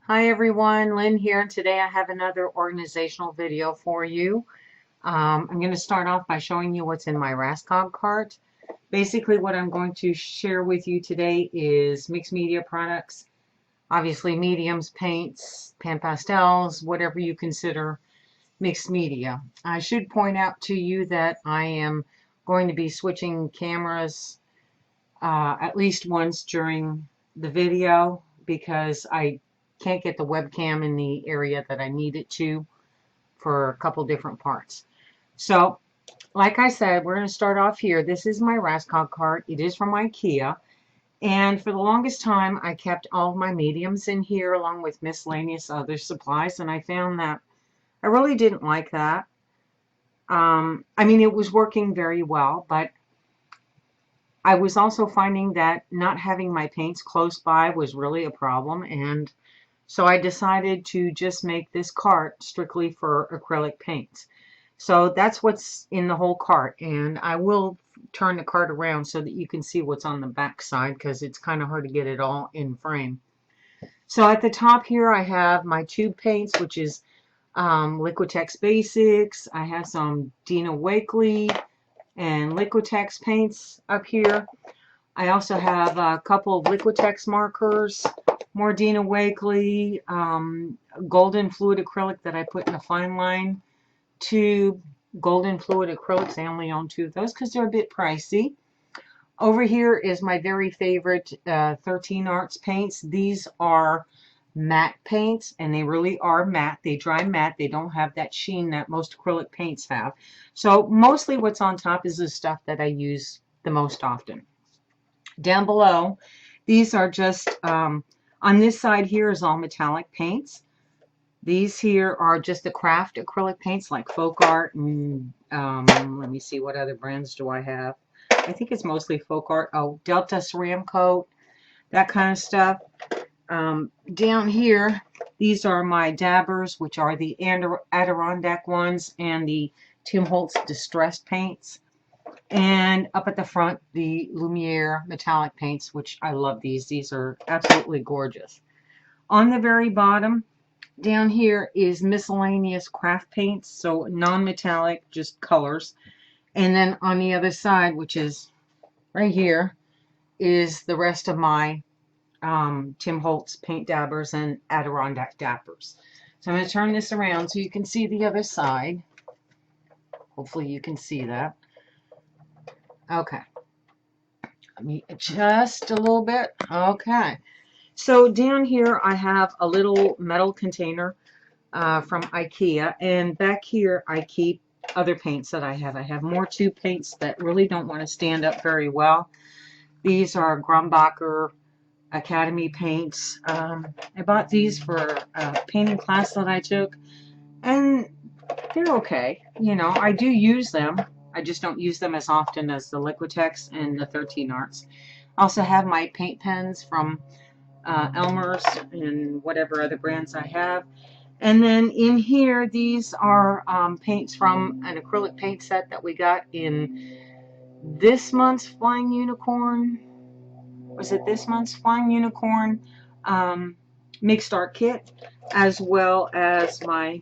Hi everyone, Lynn here. Today I have another organizational video for you. I'm going to start off by showing you what's in my Rascog cart. Basically what I'm going to share with you today is mixed media products, obviously mediums, paints, pan pastels, whatever you consider mixed media. I should point out to you that I am going to be switching cameras at least once during the video because I can't get the webcam in the area that I need it to for a couple different parts. So, like I said, we're going to start off here. This is my Rascog cart. It is from IKEA. And for the longest time, I kept all of my mediums in here along with miscellaneous other supplies. And I found that I really didn't like that. I mean, it was working very well, but I was also finding that not having my paints close by was really a problem. And so I decided to just make this cart strictly for acrylic paints. So that's what's in the whole cart, and I will turn the cart around so that you can see what's on the back side because it's kind of hard to get it all in frame. So at the top here I have my tube paints, which is Liquitex Basics. I have some Dina Wakley and Liquitex paints up here. I also have a couple of Liquitex markers, more Dina Wakley, golden fluid acrylic that I put in a fine line tube, golden fluid acrylics. I only own two of those because they're a bit pricey. Over here is my very favorite 13 Arts paints. These are matte paints, and they really are matte. They dry matte. They don't have that sheen that most acrylic paints have. So mostly what's on top is the stuff that I use the most often. Down below, these are just, on this side here is all metallic paints. These here are just the craft acrylic paints like Folk Art and let me see, what other brands do I have? I think it's mostly Folk Art. Oh, Delta Ceram Coat, that kind of stuff. Down here, these are my dabbers, which are the Adirondack ones and the Tim Holtz Distressed paints. And up at the front, the Lumiere metallic paints, which I love these. These are absolutely gorgeous. On the very bottom, down here is miscellaneous craft paints, so non-metallic, just colors. And then on the other side, which is right here, is the rest of my Tim Holtz paint dabbers and Adirondack dabbers. So I'm going to turn this around so you can see the other side. Hopefully you can see that. Okay. Let me adjust a little bit. Okay. So down here I have a little metal container from IKEA, and back here I keep other paints that I have. I have more tube paints that really don't want to stand up very well. These are Grumbacher Academy paints. I bought these for a painting class that I took, and they're okay. You know, I do use them. I just don't use them as often as the Liquitex and the 13 Arts. I also have my paint pens from Elmer's and whatever other brands I have. And then in here, these are paints from an acrylic paint set that we got in this month's Flying Unicorn. Was it this month's Flying Unicorn mixed art kit, as well as my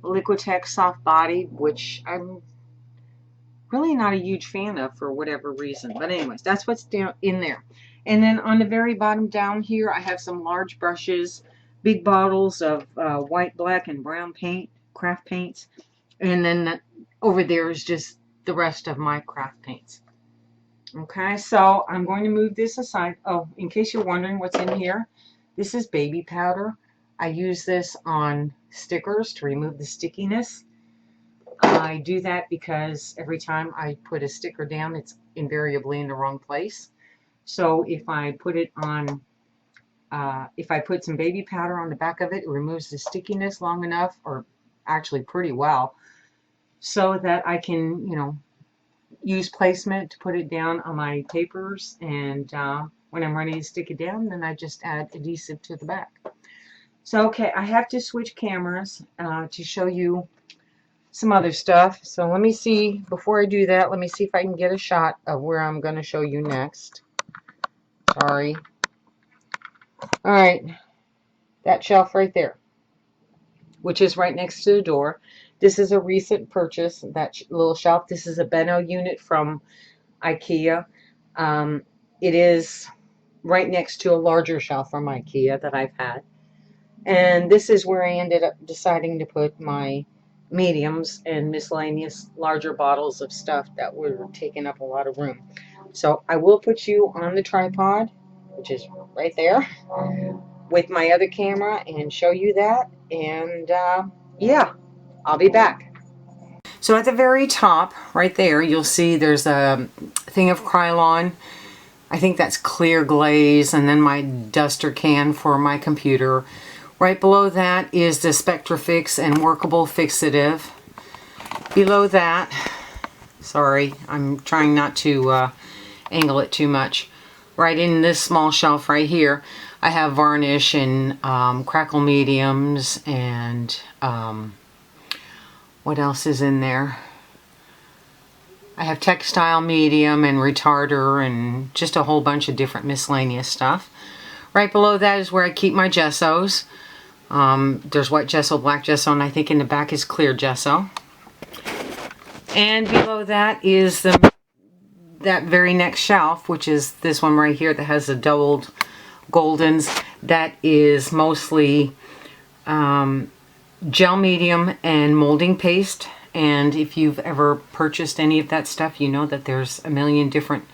Liquitex soft body, which I'm really not a huge fan of for whatever reason. But anyways, that's what's down in there. And then on the very bottom down here, I have some large brushes, big bottles of white, black, and brown paint, craft paints. And then over there is just the rest of my craft paints. Okay, so I'm going to move this aside. Oh, in case you're wondering what's in here, this is baby powder. I use this on stickers to remove the stickiness. I do that because every time I put a sticker down, it's invariably in the wrong place. So if I put it on, if I put some baby powder on the back of it, it removes the stickiness long enough, or actually pretty well, so that I can, you know, use placement to put it down on my papers. And when I'm ready to stick it down, then I just add adhesive to the back. So, okay, I have to switch cameras to show you some other stuff. So let me see, before I do that, let me see if I can get a shot of where I'm going to show you next. Sorry. All right. That shelf right there, which is right next to the door. This is a recent purchase, that little shelf. This is a Benno unit from IKEA. Um, it is right next to a larger shelf from IKEA that I've had. And this is where I ended up deciding to put my mediums and miscellaneous larger bottles of stuff that were taking up a lot of room. So I will put you on the tripod, which is right there, with my other camera and show you that. And yeah, I'll be back. So at the very top, right there, you'll see there's a thing of Krylon. I think that's clear glaze, and then my duster can for my computer. Right below that is the Spectrafix and workable fixative. Below that, sorry, I'm trying not to angle it too much. Right in this small shelf right here, I have varnish and crackle mediums and what else is in there? I have textile medium and retarder and just a whole bunch of different miscellaneous stuff. Right below that is where I keep my gessos. There's white gesso, black gesso, and I think in the back is clear gesso. And below that is that very next shelf, which is this one right here that has the doubled Goldens. That is mostly gel medium and molding paste. And if you've ever purchased any of that stuff, you know that there's a million different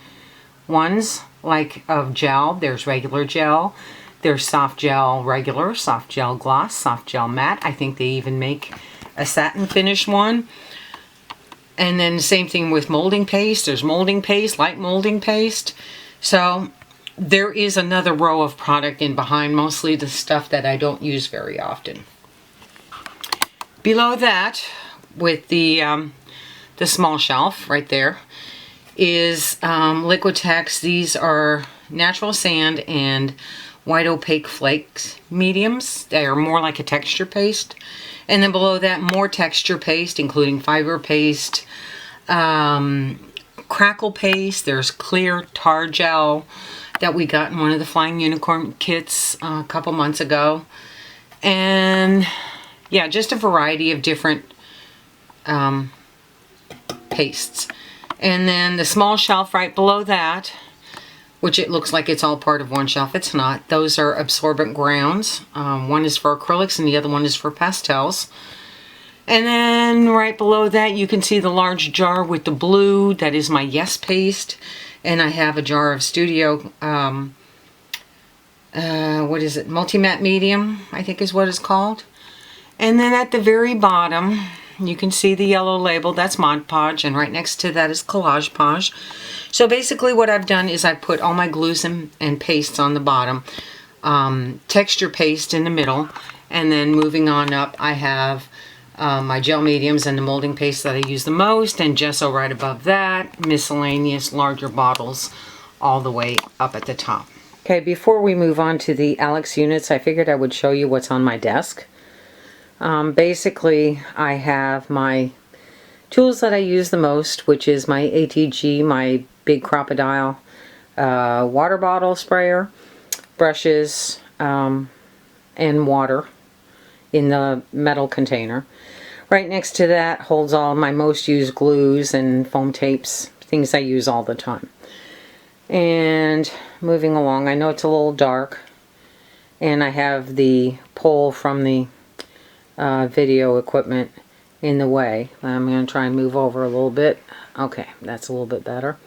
ones, like of gel. There's regular gel, there's soft gel regular, soft gel gloss, soft gel matte. I think they even make a satin finish one. And then the same thing with molding paste. There's molding paste, light molding paste. So there is another row of product in behind, mostly the stuff that I don't use very often. Below that, with the small shelf right there, is Liquitex. These are natural sand and white opaque flakes mediums. They are more like a texture paste. And then below that, more texture paste, including fiber paste, crackle paste. There's clear tar gel that we got in one of the Flying Unicorn kits a couple months ago. And yeah, just a variety of different pastes. And then the small shelf right below that, which it looks like it's all part of one shelf. It's not. Those are absorbent grounds. One is for acrylics and the other one is for pastels. And then right below that you can see the large jar with the blue. That is my Yes paste. And I have a jar of Studio, what is it? Multi-Matte Medium, I think is what it's called. And then at the very bottom, you can see the yellow label. That's Mod Podge, and right next to that is Collage Podge. So basically what I've done is I put all my glues and pastes on the bottom, texture paste in the middle, and then moving on up I have my gel mediums and the molding paste that I use the most, and gesso right above that, miscellaneous larger bottles all the way up at the top. Okay, before we move on to the Alex units, I figured I would show you what's on my desk. Basically, I have my tools that I use the most, which is my ATG, my big crocodile water bottle sprayer, brushes, and water in the metal container. Right next to that holds all my most used glues and foam tapes, things I use all the time. And moving along, I know it's a little dark, and I have the pole from the video equipment in the way. I'm going to try and move over a little bit. Okay, that's a little bit better.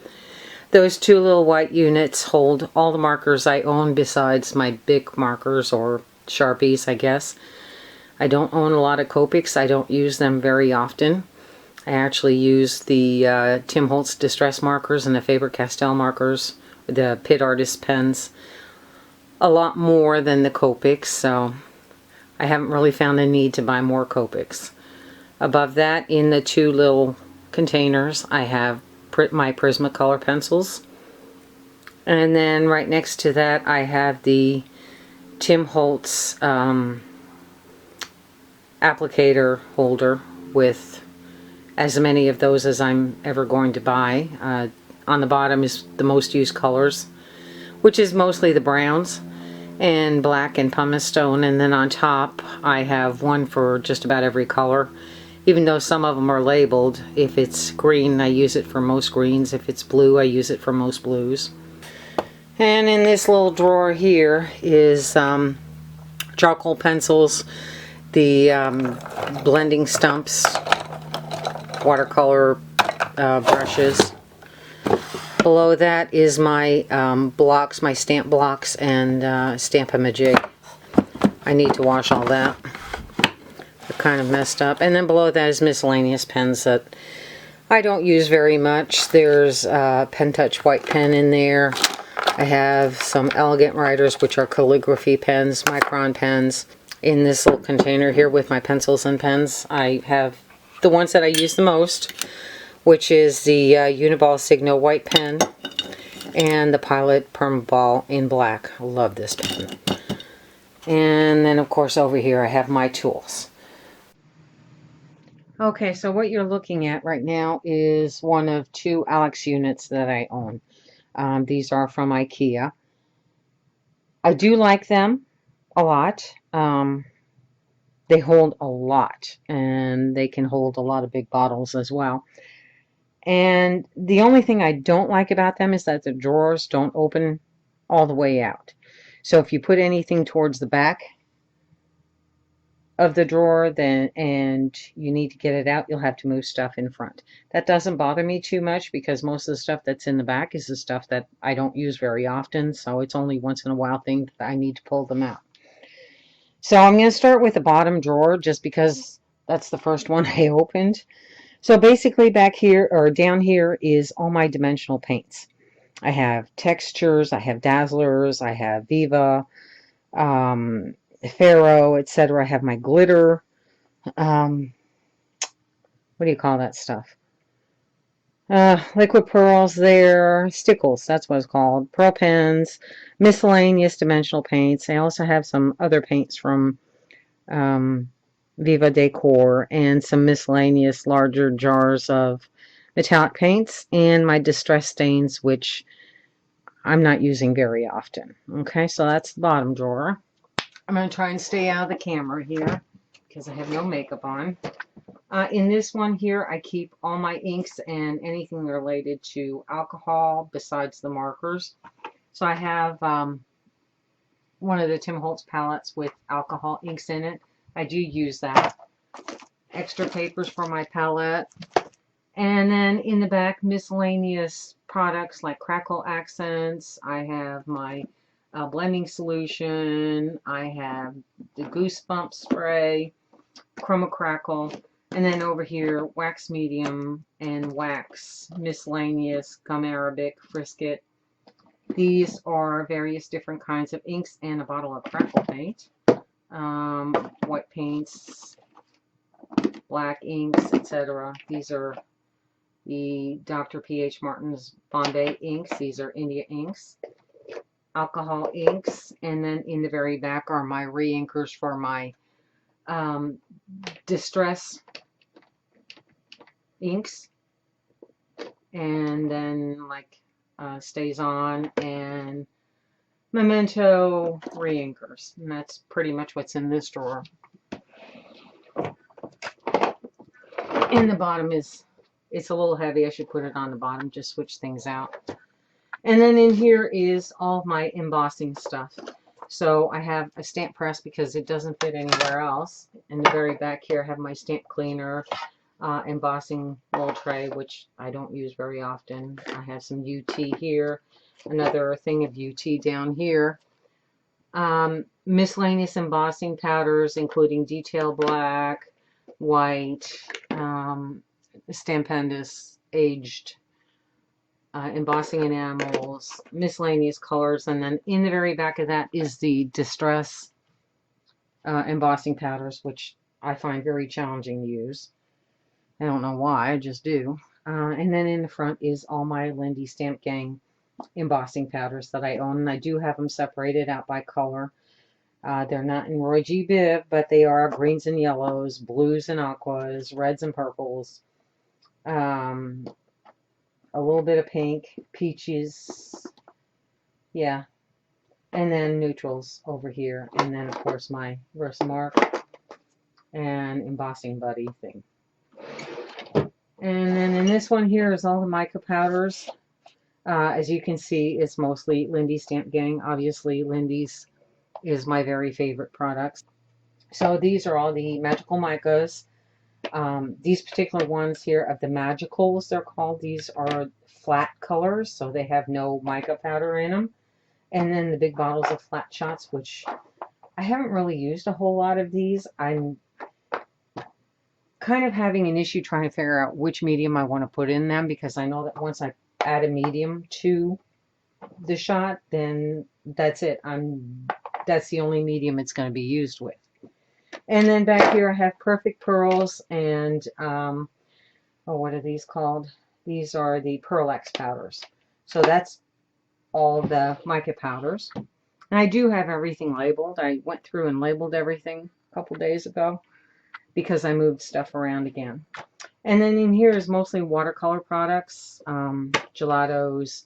Those two little white units hold all the markers I own besides my big markers, or Sharpies, I guess. I don't own a lot of Copics. I don't use them very often. I actually use the Tim Holtz Distress markers and the Faber-Castell markers, the Pitt Artist pens, a lot more than the Copics, so I haven't really found a need to buy more Copics. Above that, in the two little containers, I have my Prismacolor pencils. And then right next to that, I have the Tim Holtz applicator holder with as many of those as I'm ever going to buy. On the bottom is the most used colors, which is mostly the browns. and black and pumice stone, and then on top I have one for just about every color, even though some of them are labeled. If it's green, I use it for most greens. If it's blue, I use it for most blues. And in this little drawer here is charcoal pencils, the blending stumps, watercolor brushes. Below that is my blocks, my stamp blocks, and Stamp-A-Majig. I need to wash all that. They're kind of messed up. And then below that is miscellaneous pens that I don't use very much. There's Pen Touch white pen in there. I have some Elegant Writers, which are calligraphy pens, micron pens. In this little container here with my pencils and pens, I have the ones that I use the most, which is the Uniball Signo white pen and the Pilot Permaball in black. I love this pen. And then, of course, over here I have my tools. Okay, so what you're looking at right now is one of two Alex units that I own. These are from IKEA. I do like them a lot. They hold a lot, and they can hold a lot of big bottles as well. And the only thing I don't like about them is that the drawers don't open all the way out. So if you put anything towards the back of the drawer and you need to get it out, you'll have to move stuff in front. That doesn't bother me too much because most of the stuff that's in the back is the stuff that I don't use very often, so it's only once in a while thing that I need to pull them out. So I'm going to start with the bottom drawer just because that's the first one I opened. So basically back here or down here is all my dimensional paints. I have textures, I have dazzlers, I have Viva, Faro, etc. I have my glitter. What do you call that stuff? Liquid pearls there, stickles, that's what it's called. Pearl pens, miscellaneous dimensional paints. I also have some other paints from Viva Decor and some miscellaneous larger jars of metallic paints and my distress stains, which I'm not using very often. Okay, so that's the bottom drawer. I'm going to try and stay out of the camera here because I have no makeup on. In this one here, I keep all my inks and anything related to alcohol besides the markers. So I have one of the Tim Holtz palettes with alcohol inks in it. I do use that. Extra papers for my palette. And then in the back, miscellaneous products like Crackle Accents. I have my blending solution. I have the Goosebump spray, Chroma Crackle. And then over here, wax medium and wax miscellaneous, gum arabic, frisket. These are various different kinds of inks and a bottle of crackle paint. White paints, black inks, etc. These are the Dr. P.H. Martin's Bombay inks. These are India inks. Alcohol inks. And then in the very back are my re-inkers for my Distress inks. And then like Stays On and Memento re-inkers. And that's pretty much what's in this drawer. And the bottom is, it's a little heavy. I should put it on the bottom, just switch things out. And then in here is all of my embossing stuff. So I have a stamp press because it doesn't fit anywhere else. In the very back here I have my stamp cleaner, embossing roll tray, which I don't use very often. I have some UT here, another thing of UT down here. Miscellaneous embossing powders, including detail black, white, Stampendous aged embossing enamels, miscellaneous colors, and then in the very back of that is the Distress embossing powders, which I find very challenging to use. I don't know why, I just do. And then in the front is all my Lindy Stamp Gang embossing powders that I own, and I do have them separated out by color. They're not in Roy G. Biv, but they are greens and yellows, blues and aquas, reds and purples, a little bit of pink, peaches, yeah, And then neutrals over here. And then, of course, my Versamark and embossing buddy thing. And then in this one here is all the mica powders. As you can see, it's mostly Lindy Stamp Gang. Obviously, Lindy's is my very favorite products. So these are all the magical micas. These particular ones here of the magicals, they're called. These are flat colors, so they have no mica powder in them. And then the big bottles of flat shots, which I haven't really used a whole lot of these. I'm kind of having an issue trying to figure out which medium I want to put in them, because I know that once I add a medium to the shot, then that's it. That's the only medium it's going to be used with. And then back here I have Perfect Pearls and what are these called? These are the Pearl X powders. So that's all the mica powders. And I do have everything labeled. I went through and labeled everything a couple days ago because I moved stuff around again. And then in here is mostly watercolor products, gelatos,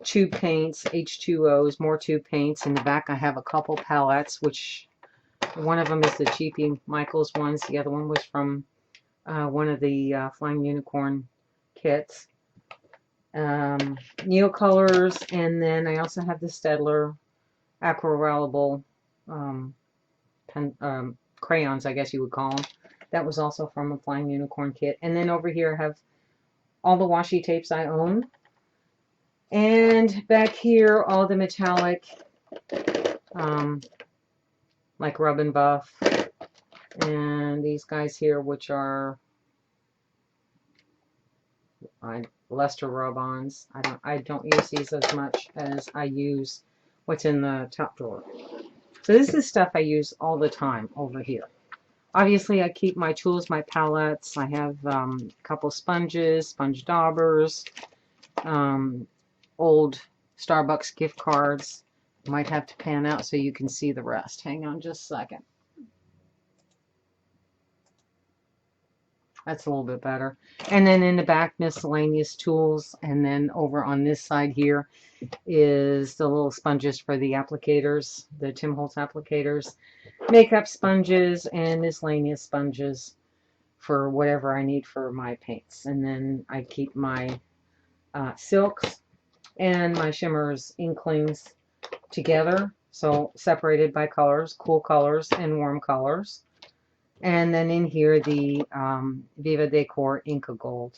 tube paints, H2Os, more tube paints. In the back I have a couple palettes, which one of them is the Cheapy Michaels ones. The other one was from one of the Flying Unicorn kits. Neocolors, and then I also have the Staedtler aquarellable crayons, I guess you would call them. That was also from a Flying Unicorn kit. And then over here I have all the washi tapes I own. And back here, all the metallic, like Rub and Buff. And these guys here, which are Luster rub-ons. I don't use these as much as I use what's in the top drawer. So this is stuff I use all the time over here. Obviously, I keep my tools, my palettes. I have a couple sponges, sponge daubers, old Starbucks gift cards. Might have to pan out so you can see the rest. Hang on just a second. That's a little bit better. And then in the back, miscellaneous tools. And then over on this side here is the little sponges for the applicators, the Tim Holtz applicators, makeup sponges, and miscellaneous sponges for whatever I need for my paints. And then I keep my silks and my shimmers, inklings together, so separated by colors, cool colors and warm colors. And then in here, the Viva Decor Inca Gold.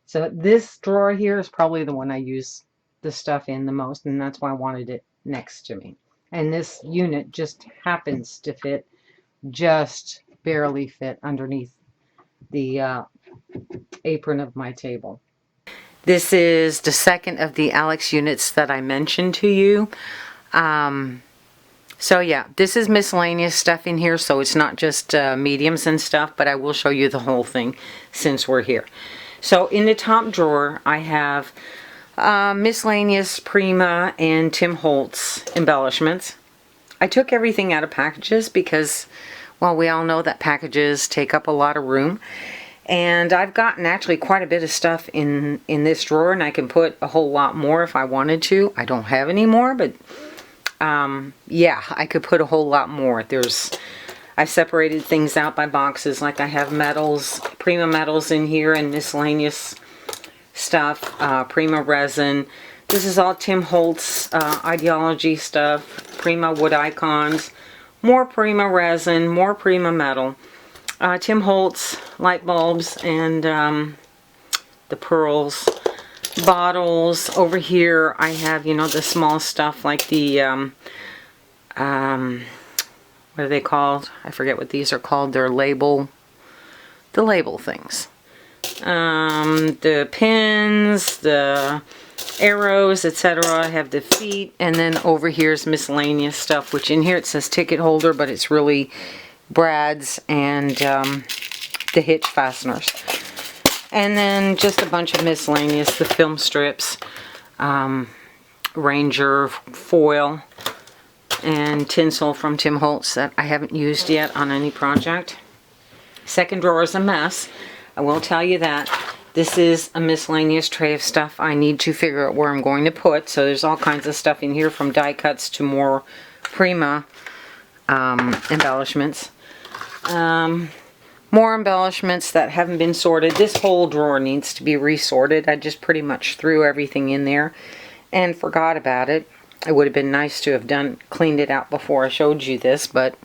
So this drawer here is probably the one I use the stuff in the most, and that's why I wanted it next to me. And this unit just happens to fit, just barely fit underneath the apron of my table. This is the second of the Alex units that I mentioned to you. So yeah, this is miscellaneous stuff in here, so it's not just mediums and stuff, but I will show you the whole thing since we're here. So in the top drawer, I have miscellaneous Prima and Tim Holtz embellishments. I took everything out of packages because, well, we all know that packages take up a lot of room. And I've gotten actually quite a bit of stuff in this drawer, and I can put a whole lot more if I wanted to. I don't have any more, but yeah, I could put a whole lot more. I've separated things out by boxes, like I have metals, Prima metals in here, and miscellaneous stuff, Prima resin. This is all Tim Holtz ideology stuff, Prima wood icons, more Prima resin, more Prima metal, Tim Holtz light bulbs, and the pearls. Bottles. Over here I have, you know, the small stuff like the what are they called? I forget what these are called. They're the label things. The pins, the arrows, etc. I have the feet, and then over here's miscellaneous stuff, which in here it says ticket holder, but it's really brads and the hitch fasteners. And then just a bunch of miscellaneous, the film strips, Ranger foil, and tinsel from Tim Holtz that I haven't used yet on any project. Second drawer is a mess, I will tell you that. This is a miscellaneous tray of stuff I need to figure out where I'm going to put. So there's all kinds of stuff in here, from die cuts to more Prima embellishments. More embellishments that haven't been sorted. This whole drawer needs to be resorted. I just pretty much threw everything in there and forgot about it. It would have been nice to have cleaned it out before I showed you this, but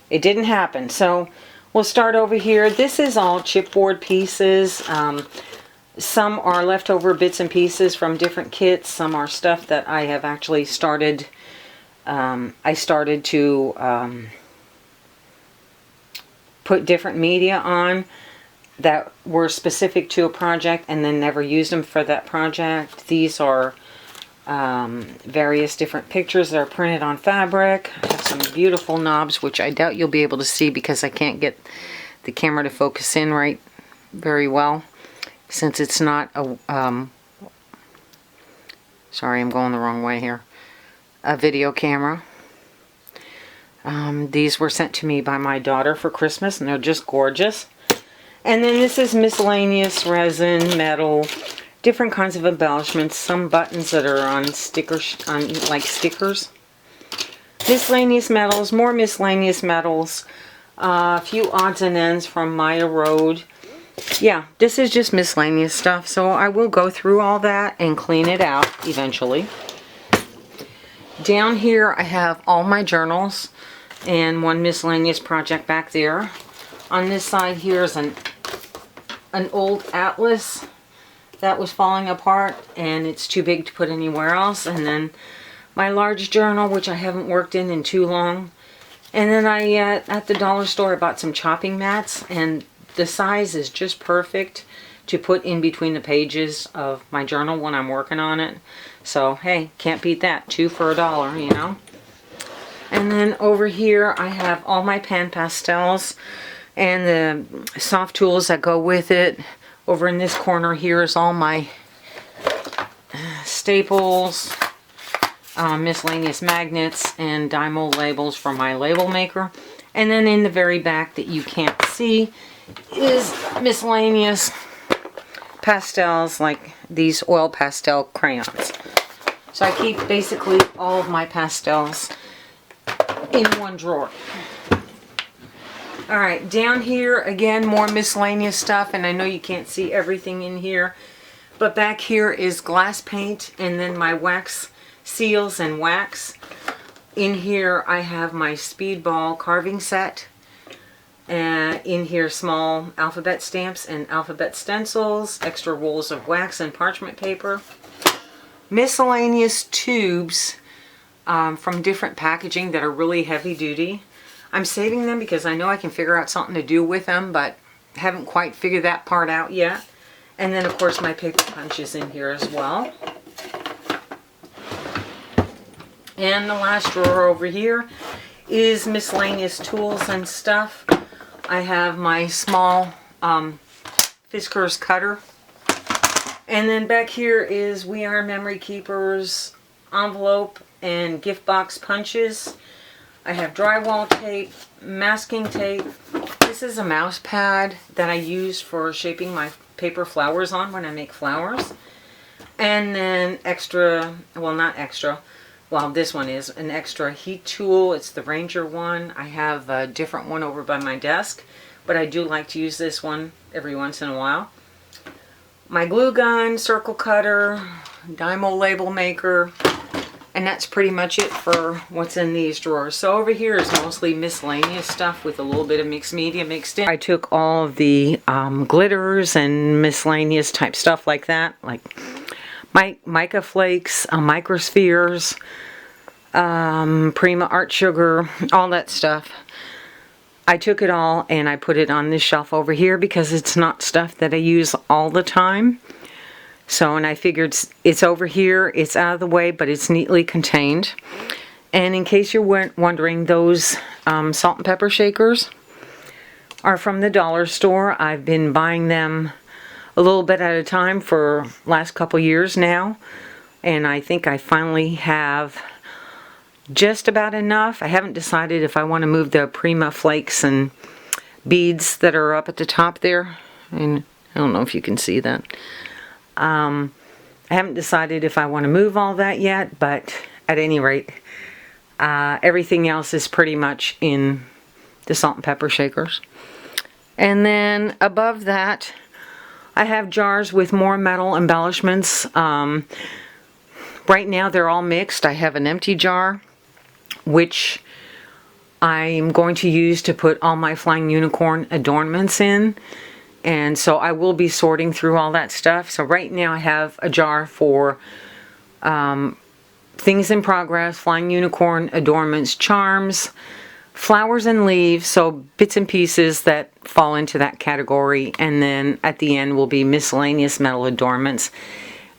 it didn't happen. So we'll start over here. This is all chipboard pieces. Some are leftover bits and pieces from different kits. Some are stuff that I have actually started. I started to put different media on that were specific to a project and then never used them for that project. These are various different pictures that are printed on fabric. I have some beautiful knobs, which I doubt you'll be able to see because I can't get the camera to focus in right very well, since it's not a sorry, I'm going the wrong way here, a video camera. These were sent to me by my daughter for Christmas, and they're just gorgeous. And then this is miscellaneous resin, metal, different kinds of embellishments, some buttons that are on stickers, like stickers. Miscellaneous metals, more miscellaneous metals, a few odds and ends from Maya Road. Yeah, this is just miscellaneous stuff, so I will go through all that and clean it out eventually. Down here I have all my journals and one miscellaneous project back there. On this side here is an old atlas that was falling apart and it's too big to put anywhere else. And then my large journal, which I haven't worked in too long. And then I, at the dollar store, I bought some chopping mats, and the size is just perfect to put in between the pages of my journal when I'm working on it. So, hey, can't beat that. 2 for $1, you know. And then over here I have all my pan pastels and the soft tools that go with it. Over in this corner here is all my staples, miscellaneous magnets, and die mold labels for my label maker. And then in the very back that you can't see is miscellaneous pastels, like these oil pastel crayons. So I keep basically all of my pastels in one drawer. Alright, down here again, more miscellaneous stuff, and I know you can't see everything in here, but back here is glass paint and then my wax seals and wax. In here I have my speedball carving set, and in here small alphabet stamps and alphabet stencils, extra rolls of wax and parchment paper, miscellaneous tubes from different packaging that are really heavy duty. I'm saving them because I know I can figure out something to do with them, but haven't quite figured that part out yet. And then of course my paper punch is in here as well. And the last drawer over here is miscellaneous tools and stuff. I have my small Fiskars cutter. And then back here is We Are Memory Keepers envelope and gift box punches. I have drywall tape, masking tape. This is a mouse pad that I use for shaping my paper flowers on when I make flowers. And then extra, well not extra, well this one is an extra heat tool. It's the Ranger one. I have a different one over by my desk, but I do like to use this one every once in a while. My glue gun, circle cutter, die mold label maker, and that's pretty much it for what's in these drawers. So over here is mostly miscellaneous stuff with a little bit of mixed media mixed in. I took all of the glitters and miscellaneous type stuff like that, like mica flakes, microspheres, Prima art sugar, all that stuff. I took it all and I put it on this shelf over here because it's not stuff that I use all the time. So, and I figured it's over here, it's out of the way, but it's neatly contained. And in case you're wondering, those salt and pepper shakers are from the dollar store. I've been buying them a little bit at a time for last couple years now. And I think I finally have just about enough. I haven't decided if I want to move the Prima flakes and beads that are up at the top there. And I don't know if you can see that. I haven't decided if I want to move all that yet, but at any rate, everything else is pretty much in the salt and pepper shakers. And then above that, I have jars with more metal embellishments. Right now they're all mixed. I have an empty jar, which I'm going to use to put all my flying unicorn adornments in. And so I will be sorting through all that stuff. So right now I have a jar for things in progress, flying unicorn adornments, charms, flowers and leaves, so bits and pieces that fall into that category. And then at the end will be miscellaneous metal adornments.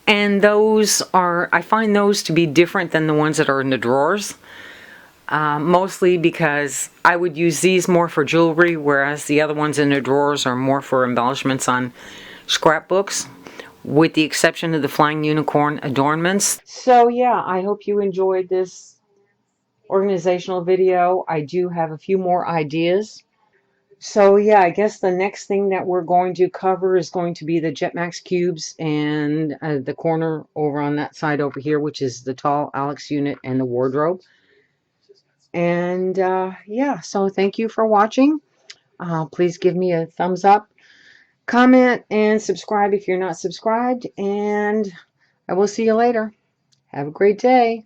And those are, I find those to be different than the ones that are in the drawers. Mostly because I would use these more for jewelry, whereas the other ones in the drawers are more for embellishments on scrapbooks, with the exception of the flying unicorn adornments. So yeah, I hope you enjoyed this organizational video. I do have a few more ideas. So yeah, I guess the next thing that we're going to cover is going to be the Jetmax cubes and the corner over on that side over here, which is the tall Alex unit and the wardrobe. And yeah, so thank you for watching. Please give me a thumbs up, comment, and subscribe if you're not subscribed. And I will see you later. Have a great day.